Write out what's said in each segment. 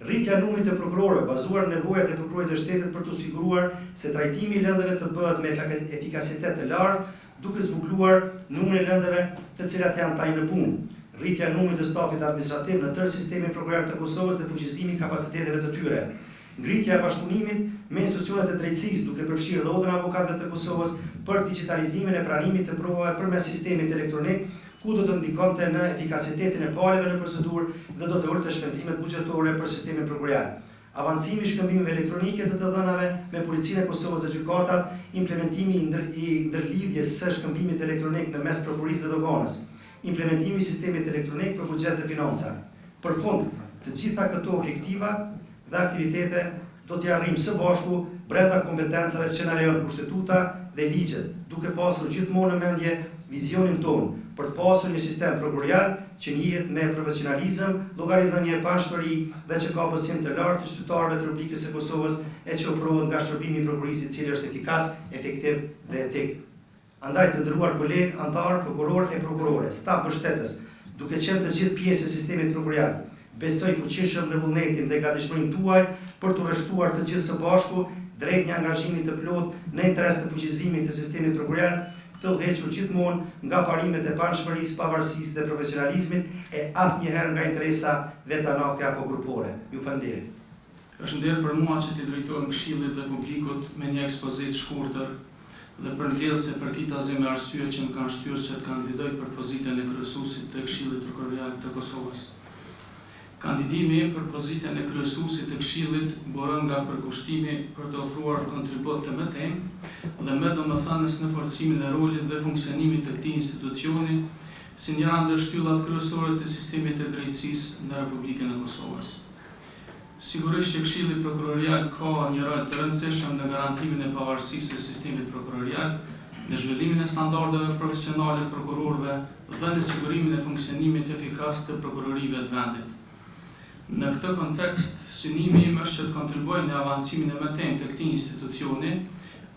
Rritja e numrit të prokurorëve bazuar në nevojat e prokurorit të shtetit për të siguruar se trajtimi i lëndëve të bëhet me efikasitet të lartë, duke zbukluar numrin e lëndëve të cilat janë taj në punë. Rritja e numrit të stafit administrativ në tërë sistemin prokurorar të Kosovës dhe fuqizimi i kapaciteteve të tyre. Ngritja e bashkëpunimit me institucionet e drejtësisë duke përfshirë dhe Odën e Avokatëve të Kosovës për digitalizimin e pranimit të provave përmes sistemit elektronik, ku do të ndikonte në efikasitetin e palëve në procedurë dhe do të urte shpenzimet buxhetore për sistemin prokurorial. Avancimi i shkëmbimeve elektronike të dhënave me Policinë e Kosovës dhe gjykatat, implementimi i ndërlidhjes së shkëmbimit elektronik në mes prokurisë dhe doganës, implementimi i sistemit elektronik për buxhet dhe financa. Për fund, të gjitha këto objektiva dhe aktivitete do t'i arrijmë së bashku brenda kompetencave që na lejon kushtetuta dhe ligjet, duke pasur gjithmonë në mendje vizionin tonë për të pasur një sistem prokurorial që njihet me profesionalizëm, llogaridhënie pa anshmëri dhe që ka besim të lartë të qytetarëve të Republikës së Kosovës e që ofrohet nga shërbimi i prokurisë i cili është efikas, efektiv dhe etik. Andaj të nderuar kolegë, antar, prokuror e prokurore, staf mbështetës, duke qenë të gjithë pjesë e sistemit prokurorial, besoj fuqishëm në vullnetin dhe gatishmërinë tuaj për të rreshtuar të gjithë së bashku drejt një angazhimi të plotë në interes të fuqizimit të sistemit prokurorial, të udhëhequr gjithmonë nga parimet e panshmërisë, pavarësisë dhe profesionalizmit e asnjëherë nga interesa vetanake apo grupore. Ju falenderoj. Është nder për mua që t'i drejtojmë Këshillit dhe publikut me një ekspozit shkurtër dhe përmbledhëse për kitazë me arsye që më kanë shtyrë që të kandidoj për pozitën e kryesuesit të Këshillit Prokurorial të Kosovës. Kandidimi për pozitën e kryesuesit të Këshillit boron nga përkushtimi për të ofruar kontribut të mëtejmë dhe me domethënës në forcimin e rolit dhe funksionimit të këtij institucioni si një ndër shtyllat kryesore të sistemit të drejtësisë në Republikën e Kosovës. Sigurisht që Këshilli Prokurorial ka një rol të rëndësishëm në garantimin e pavarësisë së sistemit prokurorial, në zhvillimin e standardeve profesionale të prokurorëve dhe në sigurimin e funksionimit efikas të prokurorive të vendit. Në këtë kontekst, synimi im është që të kontribuoj në avancimin e mëtejmë të këtij institucioni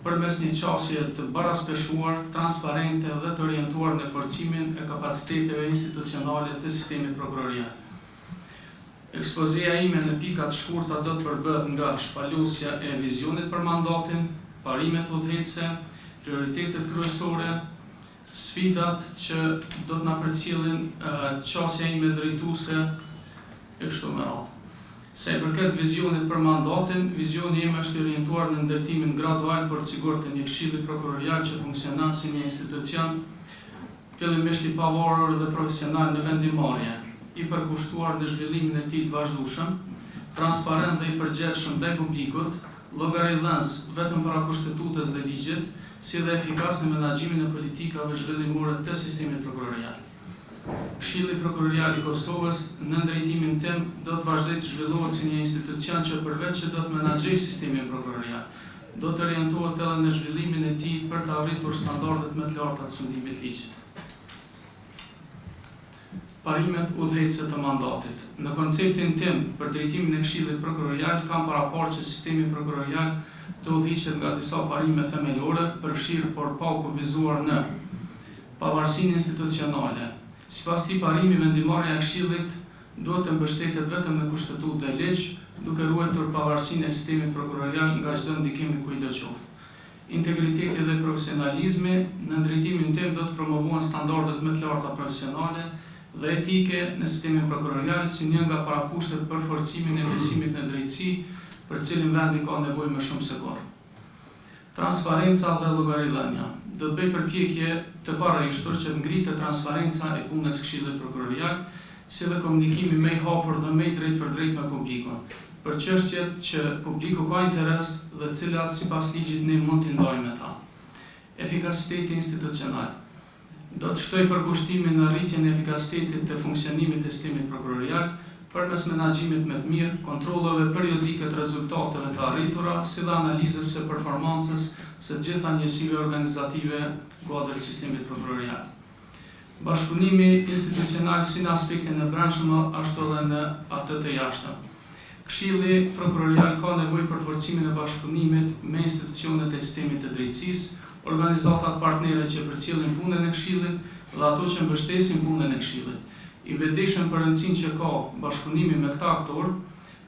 përmes një qasje të baraspeshuar, transparente dhe të orientuar në forcimin e kapaciteteve institucionale të sistemit prokurorial. Ekspozia ime në pikat shkurta do të përbëhet nga shpalosja e vizionit për mandatin, parimet udhëheqëse, prioritetet kryesore, sfidat që do të na përcjellin qasja ime drejtuese e kështu me radhë. Se i përket vizionit për mandatin, vizioni im është orientuar në ndërtimin gradual për të sigurt të një Këshilli Prokurorial që funksionon si një institucion fillimisht i pavarur dhe profesional në vendimarrje, i përkushtuar në zhvillimin e tij të vazhdueshëm, transparent dhe i përgjegjshëm ndaj publikut, llogaridhënës vetëm para kushtetutës dhe ligjit, si dhe efikas në menaxhimin e politikave zhvillimore të sistemit prokurorial. Këshilli Prokurorial i Kosovës në drejtimin tim do të vazhdojë të zhvillohet si një institucion që përveç që do të menaxhojë sistemin prokurorial, do të orientohet edhe në zhvillimin e tij për të arritur standardet më të larta të sundimit ligjit. Parimet udhëheqëse të mandatit. Në konceptin tim për drejtimin e Këshillit Prokurorial kam paraparë që sistemi prokurorial të udhëhiqet nga disa parime themelore, përfshirë por pa u kufizuar në pavarësinë institucionale. Sipas këtij parimi, vendimarrja e Këshillit duhet të mbështetet vetëm në kushtetutë dhe ligj, duke ruajtur pavarësinë e sistemit prokurorial nga çdo ndikim i kujdo qoftë. Integriteti dhe profesionalizmi në drejtimin tim do të promovohen standardet më të larta profesionale dhe etike në sistemin prokurorial si një nga parakushtet për forcimin e besimit në drejtësi, për cilin vendi ka nevojë më shumë se kur. Transparenca dhe llogaridhënia. Do të bëj përpjekje të parashtur që të ngritet transparenca e punës Këshillit Prokurorial, si dhe komunikimi më i hapur dhe më i drejtë për drejt me publikun, për çështjet që publiku ka interes dhe të cilat sipas ligjit ne mund t'i ndajmë me ta. Efikasiteti institucional. Do të shtoj përkushtimin në rritjen e efikasitetit të funksionimit të sistemit prokurorial përmes menaxhimit më të mirë, kontrollave periodike të rezultateve të arritura, si dhe analizës së performancës së gjitha njësive organizative kuadër sistemit prokurorial. Bashkëpunimi institucional si në aspektin e brendshëm ashtu edhe në atë të jashtëm. Këshilli Prokurorial ka nevojë për forcimin e bashkëpunimit me institucionet e sistemit të drejtësisë, organizatat partnere që përcjellin punën e Këshillit dhe ato që mbështesin punën e Këshillit. I vetëdijshëm për rëndësinë që ka bashkëpunimi me këta aktorë,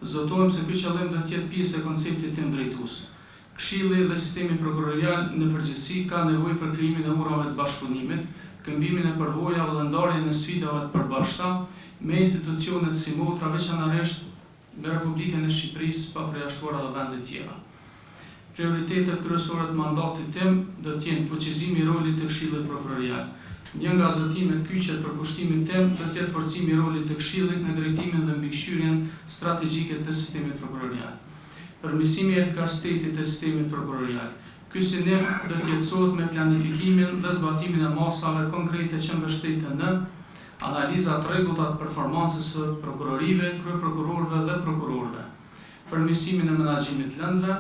zotojmë se ky qëllim do të jetë pjesë e konceptit tim drejtues. Këshilli dhe sistemi prokurorial në përgjithësi ka nevojë për krijimin e urave të bashkëpunimit, këmbimin e përvojave dhe ndarjen e sfidave të përbashkëta me institucionet si motra, veçanërisht me Republikën e Shqipërisë pa përjashtuar edhe vende tjera. Prioritetet kryesore të mandatit tim do të jenë fuqizimi i rolit të Këshillit Prokurorial. Një nga zërtimet kyçet për pushtimin tim do të jetë forcimi i rolit të Këshillit në drejtimin dhe mbikëqyrjen strategjike të sistemit prokurorial. Përmirësimi i efikasitetit të sistemit prokurorial. Ky sinem do të jetësohet me planifikimin dhe zbatimin e masave konkrete që mbështeten në analiza të rregullta të performancës së prokurorive, kryeprokurorëve dhe prokurorëve. Përmirësimin e menaxhimit të lëndëve,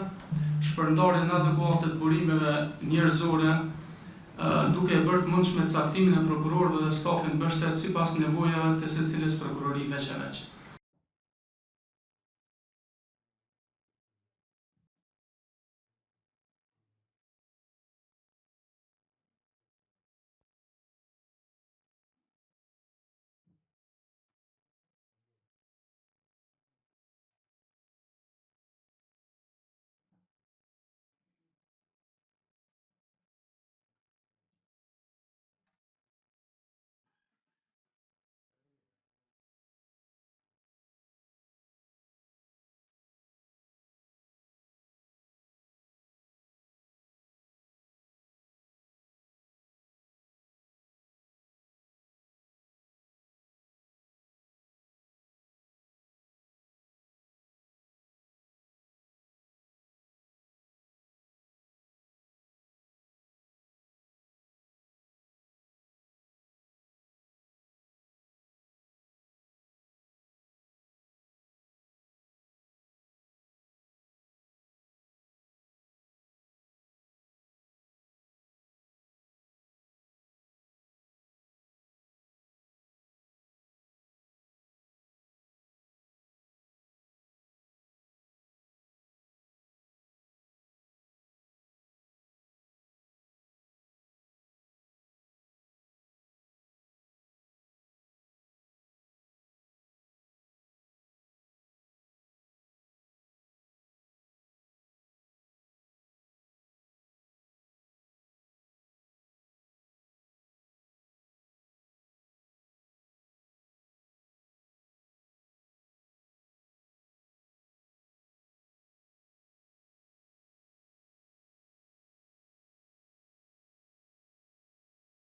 shpërndarjen adekuate të burimeve njerëzore, duke e bërë të mundshme caktimin e prokurorëve dhe stafin mbështet sipas nevojave të secilës prokurori veç e veç.